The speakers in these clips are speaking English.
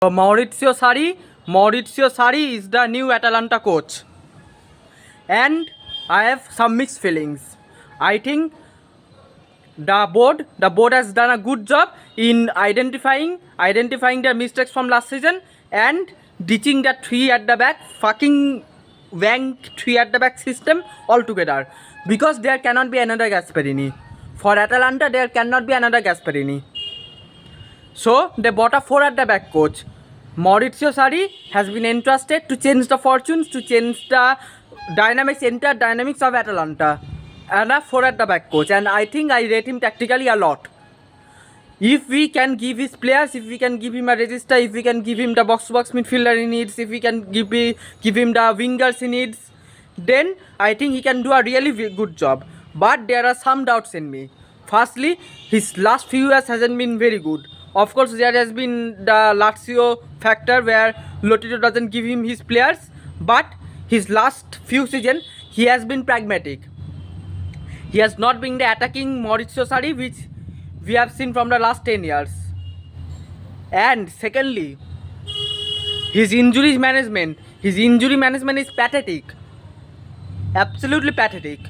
Maurizio Sarri is the new Atalanta coach, and I have some mixed feelings. I think the board has done a good job in identifying their mistakes from last season and ditching the three at the back fucking wank three at the back system altogether, because there cannot be another Gasperini. For Atalanta there cannot be another Gasperini. So they bought a 4 at the back coach. Maurizio Sarri has been entrusted to change the fortunes, to change the entire dynamics of Atalanta, and a 4 at the back coach. And I think I rate him tactically a lot. If we can give his players, if we can give him a register, if we can give him the box-to-box midfielder he needs, if we can give him the wingers he needs, then I think he can do a really good job. But there are some doubts in me. Firstly, his last few years hasn't been very good. Of course, there has been the Lazio factor where Lotito doesn't give him his players, but his last few seasons he has been pragmatic. He has not been the attacking Maurizio Sarri which we have seen from the last 10 years. And secondly, his injury management is pathetic. Absolutely pathetic.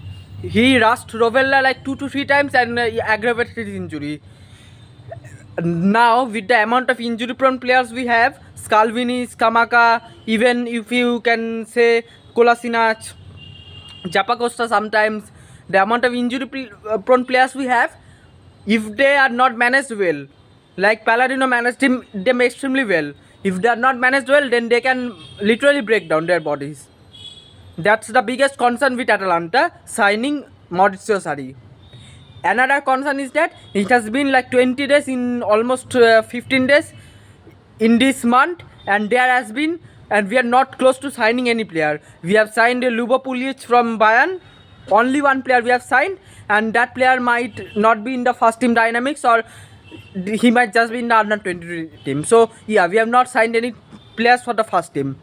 He rushed Rovella like 2 to 3 times and aggravated his injury. Now with the amount of injury prone players we have, Scalvini, Scamacca, even if you can say Kolasinac, Zappacosta sometimes, the amount of injury prone players we have, if they are not managed well, like Palladino managed them extremely well, if they are not managed well, then they can literally break down their bodies. That's the biggest concern with Atalanta signing Maurizio Sarri. Another concern is that it has been like 20 days in almost 15 days in this month, and there has been, and we are not close to signing any player. We have signed Lubo Pulic from Bayern. Only one player we have signed, and that player might not be in the first team dynamics, or he might just be in the under 20 team. So yeah, we have not signed any players for the first team.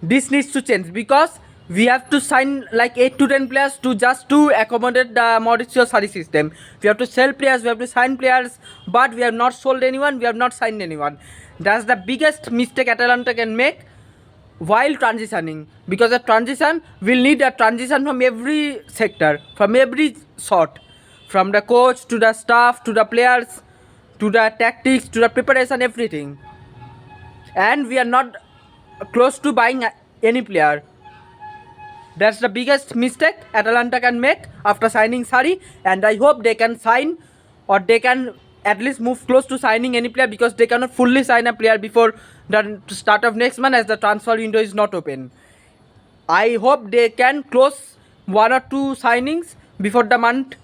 This needs to change, because we have to sign like 8 to 10 players to accommodate the Maurizio Sarri system. We have to sell players, we have to sign players, but we have not sold anyone, we have not signed anyone. That's the biggest mistake Atalanta can make while transitioning, because a transition will need a transition from every sector, from every sort, from the coach to the staff to the players to the tactics to the preparation, everything. And we are not close to buying any player. That's the biggest mistake Atalanta can make after signing Sarri, and I hope they can sign, or they can at least move close to signing any player, because they cannot fully sign a player before the start of next month, as the transfer window is not open. I hope they can close 1 or 2 signings before the month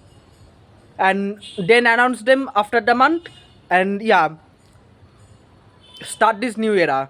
and then announce them after the month, and yeah, start this new era.